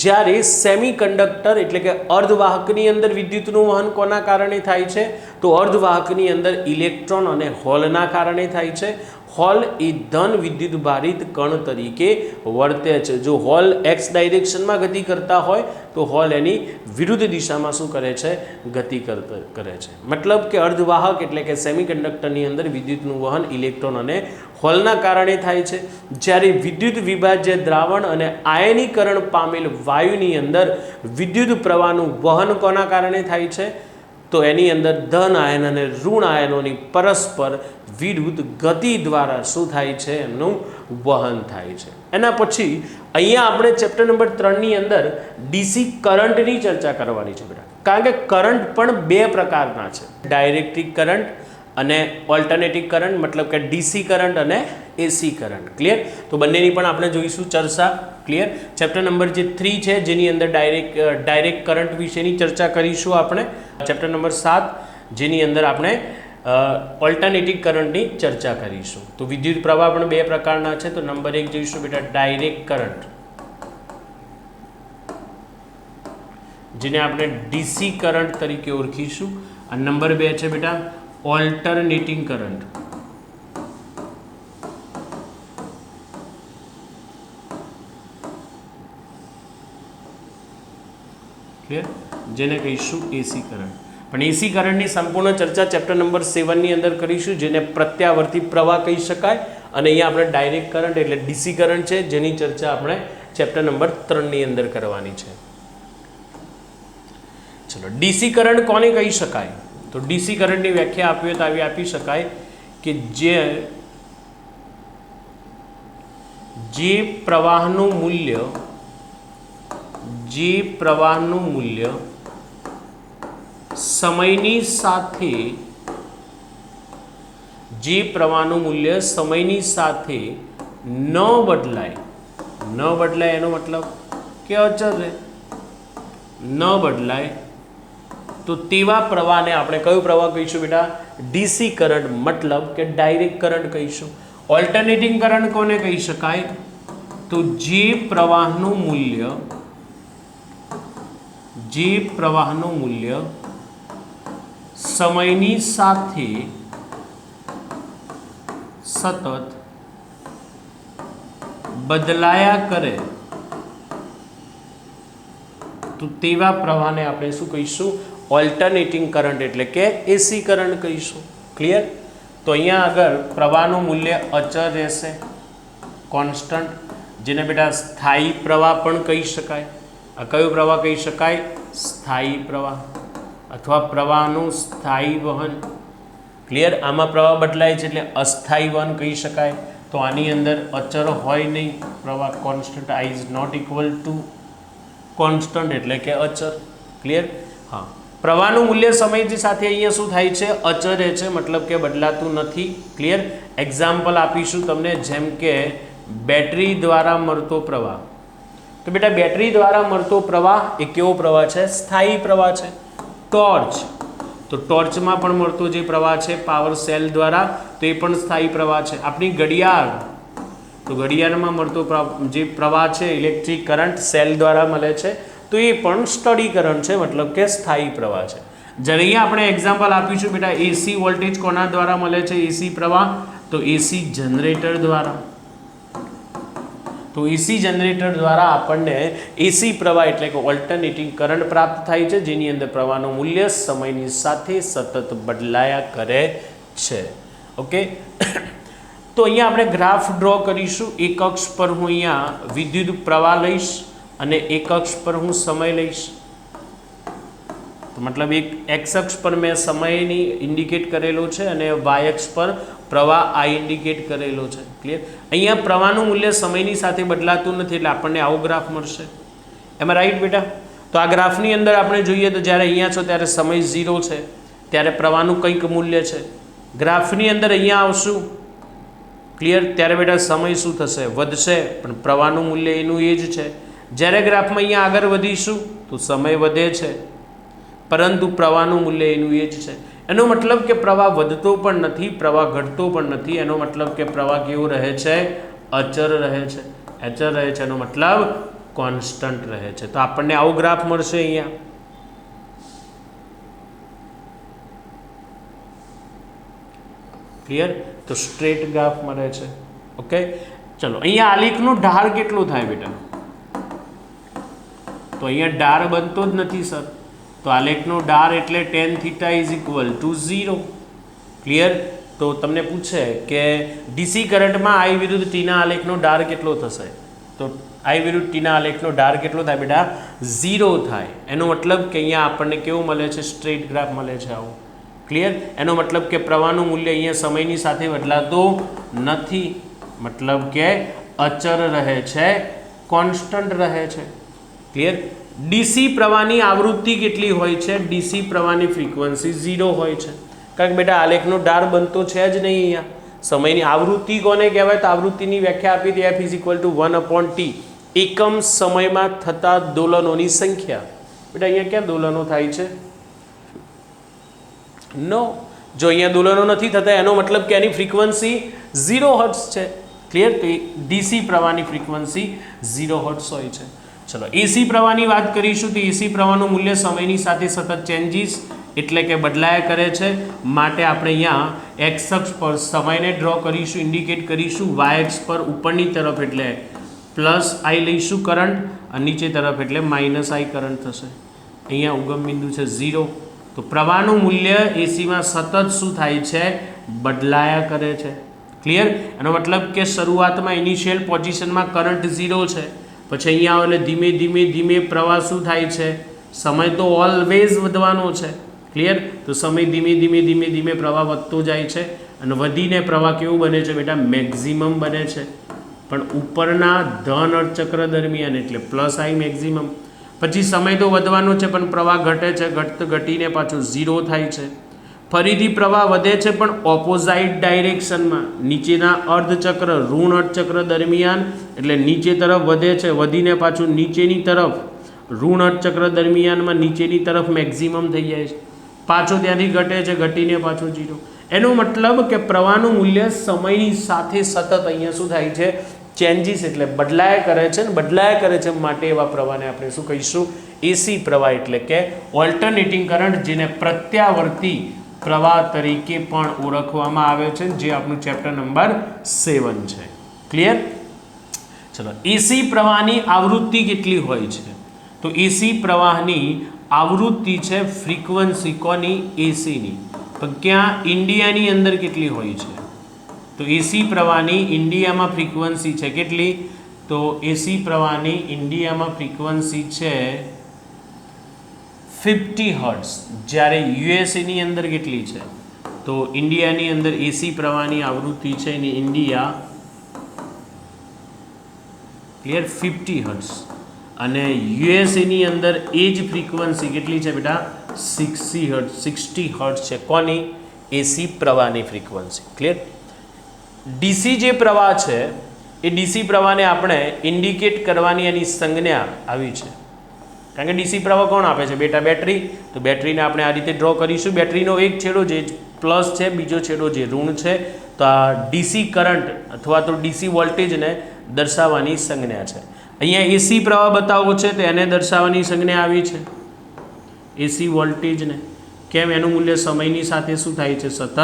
જ્યારે સેમિકન્ડક્ટર એટલે કે અર્ધવાહકની અંદર વિદ્યુતનું વહન કોના કારણે થાય છે? તો અર્ધવાહકની અંદર ઇલેક્ટ્રોન અને હોલના કારણે થાય છે. હોલ એ ધન વિદ્યુત ભારિત કણ તરીકે વર્તે છે. જો હોલ એક્સ ડાયરેક્શનમાં ગતિ કરતા હોય તો હોલ એની વિરુદ્ધ દિશામાં શું કરે છે? ગતિ કરે છે. મતલબ કે અર્ધવાહક એટલે કે સેમિકન્ડક્ટરની અંદર વિદ્યુતનું વહન ઇલેક્ટ્રોન અને હોલના કારણે થાય છે. જ્યારે વિદ્યુત વિભાજ્ય દ્રાવણ અને આયનીકરણ પામેલ વાયુની અંદર વિદ્યુત પ્રવાહનું વહન કોના કારણે થાય છે? તો એની અંદર ધન આયન અને ઋણ આયનોની પરસ્પર વિરુદ્ધ ગતિ દ્વારા શું થાય છે? એમનું વહન થાય છે. એના પછી અહીંયા આપણે ચેપ્ટર નંબર 3 ની અંદર ડીસી કરંટની ચર્ચા કરવાની છે બેટા. કારણ કે કરંટ પણ બે પ્રકારના છે, ડાયરેક્ટ્રિક કરંટ અને ઓલ્ટરનેટિવ કરંટ, મતલબ કે ડીસી કરંટ અને એસી કરંટ. ક્લિયર? તો બંનેની પણ આપણે જોઈશું ચર્ચા. ક્લિયર? ચેપ્ટર નંબર જે 3 છે જેની અંદર ડાયરેક્ટ કરંટ વિશેની ચર્ચા કરીશું આપણે. ચેપ્ટર નંબર 7 જેની અંદર આપણે ઓલ્ટરનેટિવ કરંટની ચર્ચા કરીશું. તો વિદ્યુત પ્રવાહ પણ બે પ્રકારના છે. તો નંબર 1 જોઈશું બેટા ડાયરેક્ટ કરંટ, જેને આપણે ડીસી કરંટ તરીકે ઓળખીશું. અને નંબર 2 છે બેટા ઓલ્ટરનેટિંગ કરંટ, ક્લિયર? જેને કહીશું એસી કરંટ. પણ એસી કરંટની સંપૂર્ણ ચર્ચા ચેપ્ટર નંબર 7 ની અંદર કરીશું, જેને પ્રત્યાવર્તી પ્રવાહ કહી શકાય. અને અહીંયા આપણે ડાયરેક્ટ કરંટ એટલે ડીસી કરંટ છે, જેની ચર્ચા આપણે ચેપ્ટર નંબર 3 ની અંદર કરવાની છે. ચલો, ડીસી કરંટ કોને કહી શકાય? તો ડીસી કરંટની વ્યાખ્યા આપીએ તો આવી આપી શકાય કે જે પ્રવાહનું મૂલ્ય સમયની સાથે ન બદલાય, એનો મતલબ કે અચળ રહે, ન બદલાય, તો તેવા પ્રવાહને આપણે કયો પ્રવાહ કહીશું બેટા? ડીસી કરંટ, મતલબ કે ડાયરેક્ટ કરંટ કહીશું. ઓલ્ટરનેટિંગ કરંટ કોને કહી શકાય? તો જે પ્રવાહનું મૂલ્ય સમયની સાથે સતત બદલાયા કરે, તો તેવા પ્રવાહને આપણે શું કહીશું? ઓલ્ટરનેટિંગ કરંટ એટલે કે એસી કરંટ કહીશું. ક્લિયર? તો અહીંયા આગળ પ્રવાહનું મૂલ્ય અચળ રહેશે, કોન્સ્ટન્ટ, જેને બેટા સ્થાયી પ્રવાહ પણ કહી શકાય. આ કયો પ્રવાહ કહી શકાય? સ્થાયી પ્રવાહ અથવા પ્રવાહનું સ્થાયી વહન. ક્લિયર? આમાં પ્રવાહ બદલાય છે એટલે અસ્થાયી વહન કહી શકાય. તો આની અંદર અચર હોય નહીં, પ્રવાહ constant. I is not equal to constant એટલે કે અચર. ક્લિયર? હા, પ્રવાહનું મૂલ્ય સમય સાથે અહીંયા શું થાય છે? અચર રહે છે, મતલબ કે બદલાતું નથી. ક્લિયર? એક્ઝામ્પલ આપીશું તમને, જેમ કે બેટરી દ્વારા મળતો પ્રવાહ. તો બેટા બેટરી દ્વારા મળતો પ્રવાહ એ કેવો પ્રવાહ છે? સ્થાયી પ્રવાહ છે. ટોર્ચ, તો ટોર્ચમાં પણ મળતો જે પ્રવાહ છે પાવર સેલ દ્વારા, તો એ પણ સ્થાયી પ્રવાહ છે. આપણી ઘડિયાળ, તો ઘડિયાળમાં મળતો જે પ્રવાહ છે ઇલેક્ટ્રિક કરંટ સેલ દ્વારા મળે છે, તો એ પણ સ્ટડી કરંટ છે, મતલબ કે સ્થાયી પ્રવાહ છે. જ્યારે અહીંયા આપણે એક્ઝામ્પલ આપીશું બેટા એસી વોલ્ટેજ કોના દ્વારા મળે છે? એસી પ્રવાહ, તો એસી જનરેટર દ્વારા. તો એસી જનરેટર દ્વારા આપણને એસી પ્રવાહ એટલે કે ઓલ્ટરનેટિંગ કરંટ પ્રાપ્ત થાય છે, જેની અંદર પ્રવાહનું મૂલ્ય સમયની સાથે સતત બદલાયા કરે છે. ઓકે, તો અહીંયા આપણે ગ્રાફ ડ્રો કરીશું. એક અક્ષ પર હું અહીંયા વિદ્યુત પ્રવાહ લઈશ અને એક અક્ષ પર હું સમય લઈશ. તો મતલબ એક એક્સ અક્ષ પર મેં સમયની ઇન્ડિકેટ કરેલો છે અને વાય અક્ષ પર પ્રવાહ આઈ ઇન્ડિકેટ કરેલો છે. ક્લિયર? અહીંયા પ્રવાહનું મૂલ્ય સમયની સાથે બદલાતું નથી એટલે આપણને આવો ગ્રાફ મળશે. એમાં રાઈટ બેટા? તો આ ગ્રાફની અંદર આપણે જોઈએ તો જ્યારે અહીંયા છો ત્યારે સમય 0 છે, ત્યારે પ્રવાહનું કંઈક મૂલ્ય છે. ગ્રાફની અંદર અહીંયા આવશું, ક્લિયર, ત્યારે બેટા સમય શું થશે? વધશે, પણ પ્રવાહનું મૂલ્ય એનું એ જ છે. જ્યારે ગ્રાફમાં અહીંયા આગળ વધીશું તો સમય વધે છે, પરંતુ પ્રવાહનું મૂલ્ય એનું એ જ છે. એનો મતલબ કે પ્રવાહ વધતો પણ નથી, પ્રવાહ ઘટતો પણ નથી. એનો મતલબ કે પ્રવાહ કેવો રહે છે? અચર રહે છે. અચર રહે છે એનો મતલબ કોન્સ્ટન્ટ રહે છે. તો આપણને આવો ગ્રાફ મળશે અહીંયા. ક્લિયર? તો સ્ટ્રેટ ગ્રાફ મળે છે. ઓકે, ચલો અહીંયા આલેખનો ઢાળ કેટલો થાય બેટા? તો અહીંયા ઢાળ બનતો જ નથી સર. તો આલેખનો ઢાળ એટલે tan θ = 0. ક્લિયર? તો તમને પૂછે કે ડીસી કરંટમાં આઈ વિરુદ્ધ ટીના આલેખનો ઢાળ કેટલો થશે? તો આઈ વિરુદ્ધ ટીના આલેખનો ઢાળ કેટલો થાય બેટા? 0 થાય. એનો મતલબ કે અહીંયા આપણને કેવું મળે છે? સ્ટ્રેટ ગ્રાફ મળે છે આવું. ક્લિયર? એનો મતલબ કે પ્રવાહનું મૂલ્ય અહીંયા સમયની સાથે બદલાતું નથી, મતલબ કે અચર રહે છે, કોન્સ્ટન્ટ રહે છે. ક્લિયર? ડીસી પ્રવાહની આવૃત્તિ કેટલી હોય છે? ડીસી પ્રવાહની ફ્રીક્વન્સી 0 હોય છે, કારણ કે બેટા આલેખનો ઢાળ બનતો છે જ નહીં. અહીંયા સમયની આવૃત્તિ કોને કહેવાય? તો આવૃત્તિની વ્યાખ્યા આપી હતી, F = 1/T. એકમ સમયમાં થતા દોલનોની સંખ્યા. બેટા અહીંયા ક્યાં દોલનો થાય છે? નો. જો અહીંયા દોલનો નથી થતા એનો મતલબ કે એની ફ્રીક્વન્સી 0 હર્ટ્ઝ છે. ક્લિયર? તો ડીસી પ્રવાહની ફ્રીક્વન્સી 0 હર્ટ્ઝ હોય છે. ચલો એસી પ્રવાહની વાત કરીશું તો એસી પ્રવાહનું મૂલ્ય સમયની સાથે સતત ચેન્જીસ એટલે કે બદલાયા કરે છે. માટે આપણે અહીંયા એક્સ અક્ષ પર સમયને ડ્રો કરીશું, ઇન્ડિકેટ કરીશું. વાય અક્ષ પર ઉપરની તરફ એટલે પ્લસ આઈ લઈશું કરંટ, અને નીચે તરફ એટલે માઇનસ આઈ કરંટ થશે. અહીંયા ઉગમ બિંદુ છે 0. તો પ્રવાહનું મૂલ્ય એસીમાં સતત શું થાય છે? બદલાયા કરે છે. ક્લિયર? એનો મતલબ કે શરૂઆતમાં ઇનિશિયલ પોઝિશનમાં કરંટ 0 છે, પછી અહીંયા આવે એટલે ધીમે ધીમે ધીમે પ્રવાહ શું થાય છે? સમય તો ઓલવેઝ વધવાનો છે. ક્લિયર? તો સમય ધીમે ધીમે ધીમે ધીમે પ્રવાહ વધતો જાય છે અને વધીને પ્રવાહ કેવું બને છે બેટા? મેક્ઝિમમ બને છે. પણ ઉપરના ધન અર્ધચક્ર દરમિયાન એટલે પ્લસ આઈ મેક્ઝિમમ. પછી સમય તો વધવાનો છે પણ પ્રવાહ ઘટે છે, ઘટીને પાછું 0 થાય છે. ફરીથી પ્રવાહ વધે છે પણ ઓપોઝાઇટ ડાયરેક્શનમાં, નીચેના અર્ધચક્ર ઋણ અર્ધચક્ર દરમિયાન એટલે નીચે તરફ વધે છે, વધીને પાછું નીચેની તરફ ઋણ અર્ધચક્ર દરમિયાનમાં નીચેની તરફ મેક્ઝિમમ થઈ જાય છે, પાછો ત્યાંથી ઘટે છે, ઘટીને પાછું 0. એનો મતલબ કે પ્રવાહનું મૂલ્ય સમયની સાથે સતત અહીંયા શું થાય છે? ચેન્જીસ એટલે બદલાયા કરે છે ને બદલાયા કરે છે. માટે એવા પ્રવાહને આપણે શું કહીશું? એસી પ્રવાહ એટલે કે ઓલ્ટરનેટિંગ કરંટ, જેને પ્રત્યાવર્તી પ્રવાહ તરીકે પણ ઓળખવામાં આવે છે, જે આપણું ચેપ્ટર નંબર 7 છે. ક્લિયર? ચલો એસી પ્રવાહની આવૃત્તિ કેટલી હોય છે? તો એસી પ્રવાહની આવૃત્તિ છે ફ્રીક્વન્સી કોની? એસીની. પણ ક્યાં? ઇન્ડિયાની અંદર કેટલી હોય છે? તો એસી પ્રવાહની ઇન્ડિયામાં ફ્રીક્વન્સી છે કેટલી? તો એસી પ્રવાહની ઇન્ડિયામાં ફ્રીક્વન્સી છે 50 હર્ટ્ઝ, જ્યારે યુએસએની અંદર કેટલી છે? તો ઇન્ડિયાની અંદર એસી પ્રવાહની આવૃત્તિ છે એની ઇન્ડિયા ક્લિયર 50 હર્ટ્ઝ, અને યુએસએની અંદર એ જ ફ્રીક્વન્સી કેટલી છે બેટા? 60 હર્ટ્ઝ છે. કોની? એસી પ્રવાહની ફ્રીક્વન્સી. ક્લિયર? ડીસી જે પ્રવાહ છે એ ડીસી પ્રવાહને આપણે ઇન્ડિકેટ કરવાની એની સંજ્ઞા આવી છે, કારણ કે ડીસી પ્રવાહ કોણ આપે છે બેટા? બેટરી. તો બેટરીને આપણે આ રીતે ડ્રો કરીશું. બેટરીનો એક છેડો જે પ્લસ છે, બીજો છેડો જે ઋણ છે. તો આ ડીસી કરંટ અથવા તો ડીસી વોલ્ટેજને દર્શાવવાની સંજ્ઞા છે. અહીંયા એસી પ્રવાહ બતાવવો છે તો એને દર્શાવવાની સંજ્ઞા આવી છે એસી વોલ્ટેજને. કેમ? એનું મૂલ્ય સમયની સાથે શું થાય છે? સતત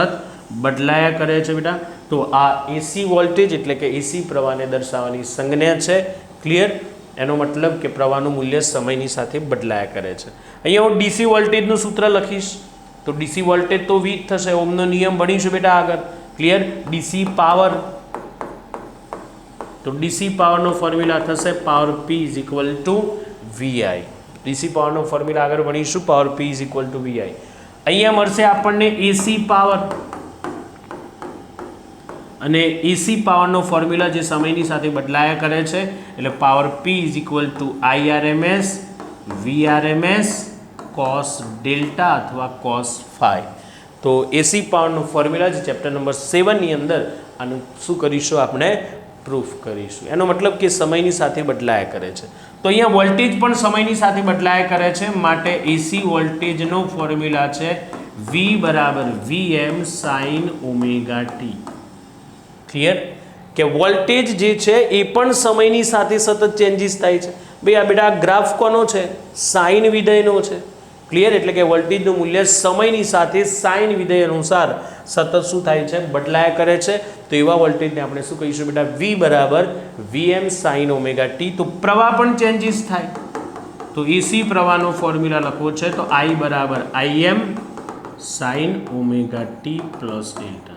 બદલાયા કરે છે બેટા. તો આ એસી વોલ્ટેજ એટલે કે એસી પ્રવાહને દર્શાવવાની સંજ્ઞા છે. ક્લિયર? એનો મતલબ કે પ્રવાહનું મૂલ્ય સમયની સાથે બદલાયા કરે છે. અહીંયા હું ડીસી વોલ્ટેજનું સૂત્ર લખીશ તો ડીસી વોલ્ટેજ તો વી જ થશે. ઓમનો નિયમ ભણીશું બેટા આગળ. ક્લિયર? ડીસી પાવર, તો ડીસી પાવરનો ફોર્મ્યુલા થશે power P is equal to VI. DC પાવરનો ફોર્મ્યુલા આગળ ભણીશું, power P is equal to VI. અહીંયા મળશે આપણને એસી પાવર, અને એસી પાવરનો ફોર્મ્યુલા જે સમયની સાથે બદલાયા કરે છે એટલે power P is equal two IRMS VRMS cos delta અથવા cos phi. તો એસી પાવરનો ફોર્મ્યુલા જે ચેપ્ટર નંબર 7 ની અંદર આનું શું કરીશું? આપણે પ્રૂફ કરીશું. એનો મતલબ કે સમયની સાથે બદલાયા કરે છે. તો અહીંયા વોલ્ટેજ પણ સમયની સાથે બદલાયા કરે છે, માટે એસી વોલ્ટેજનો ફોર્મ્યુલા છે V બરાબર VM sin omega t. Clear? કે વોલ્ટેજ જે છે એ પણ સમયની સાથે સતત ચેન્જીસ થાય છે. ભાઈ આ બેટા ગ્રાફ કોનો છે? સાઇન વિધેયનો છે. ક્લિયર? એટલે કે વોલ્ટેજનું મૂલ્ય સમયની સાથે સાઇન વિધેય અનુસાર સતત શું થાય છે? બદલાયા કરે છે. તો એવા વોલ્ટેજને આપણે શું કહીશું બેટા? V બરાબર VM sin ઓમેગા t. તો પ્રવાહ પણ ચેન્જીસ થાય. તો એસી પ્રવાહનો ફોર્મ્યુલા લખવો છે તો I બરાબર IM sin omega t plus delta.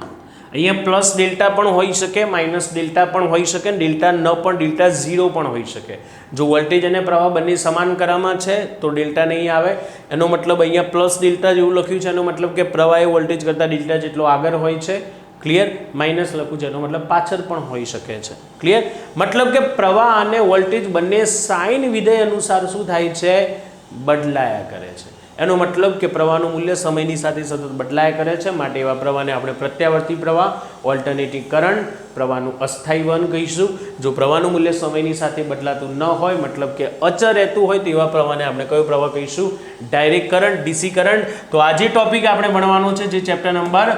અહીંયા પ્લસ ડેલ્ટા પણ હોઈ શકે, માઇનસ ડેલ્ટા પણ હોઈ શકે, ડેલ્ટા ન પણ, ડેલ્ટા 0 પણ હોઈ શકે. જો વોલ્ટેજ અને પ્રવાહ બંને સમાન કરામાં છે તો ડેલ્ટા નહીં આવે. એનો મતલબ અહીંયા પ્લસ ડેલ્ટા જેવું લખ્યું છે, એનો મતલબ કે પ્રવાહ એ વોલ્ટેજ કરતાં ડેલ્ટા જેટલો આગળ હોય છે. ક્લિયર? માઇનસ લખું છે એનો મતલબ પાછળ પણ હોઈ શકે છે. ક્લિયર? મતલબ કે પ્રવાહ અને વોલ્ટેજ બંને સાઇન વિધેય અનુસાર શું થાય છે? બદલાયા કરે છે. એનો મતલબ કે પ્રવાહનું મૂલ્ય સમયની સાથે સતત બદલાયા કરે છે, માટે એવા પ્રવાહને આપણે પ્રત્યાવર્તી પ્રવાહ, ઓલ્ટરનેટિંગ કરંટ, પ્રવાહનું અસ્થાયી વહન કહીશું. જો પ્રવાહનું મૂલ્ય સમયની સાથે બદલાતું ન હોય, મતલબ કે અચળ રહેતું હોય, તો એવા પ્રવાહને આપણે કયો પ્રવાહ કહીશું? Direct current, DC current. તો આજે ટોપિક આપણે ભણવાનો છે જે ચેપ્ટર નંબર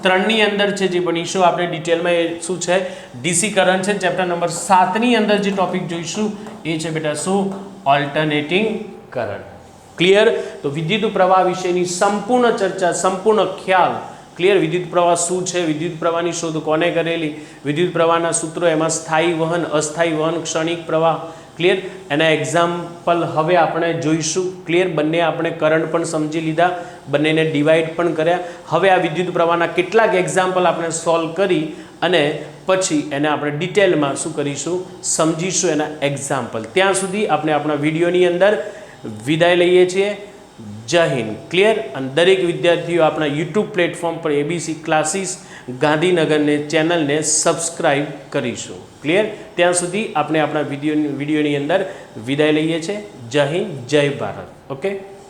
3 ની અંદર છે, જે ભણીશું આપણે ડિટેલમાં. એ શું છે? ડીસી કરંટ છે. ચેપ્ટર નંબર 7 ની અંદર જે ટોપિક જોઈશું એ છે બેટા શું? Alternating current. ક્લિયર? તો વિદ્યુત પ્રવાહ વિશેની સંપૂર્ણ ચર્ચા, સંપૂર્ણ ખ્યાલ. ક્લિયર? વિદ્યુત પ્રવાહ શું છે? વિદ્યુત પ્રવાહની શોધ કોને કરેલી? વિદ્યુત પ્રવાહના સૂત્રો, એમાં સ્થાયી વહન, અસ્થાયી વહન, ક્ષણિક પ્રવાહ. ક્લિયર? એના એક્ઝામ્પલ હવે આપણે જોઈશું. ક્લિયર? બંને આપણે કરંટ પણ સમજી લીધા, બંનેને ડિવાઈડ પણ કર્યા. હવે આ વિદ્યુત પ્રવાહના કેટલાક એક્ઝામ્પલ આપણે સોલ્વ કરી અને પછી એને આપણે ડિટેલમાં શું કરીશું? સમજીશું એના એક્ઝામ્પલ. ત્યાં સુધી આપણે આપણા વિડીયોની અંદર વિદાય લઈએ છીએ. જય હિન્દ. ક્લિયર? અને દરેક વિદ્યાર્થીઓ આપણા યુટ્યુબ પ્લેટફોર્મ પર એબીસી ક્લાસીસ ગાંધીનગરને ચેનલને સબસ્ક્રાઈબ કરીશું. ક્લિયર? ત્યાં સુધી આપણે આપણા વિડીયોની અંદર વિદાય લઈએ છીએ. જય હિન્દ, જય ભારત. ઓકે.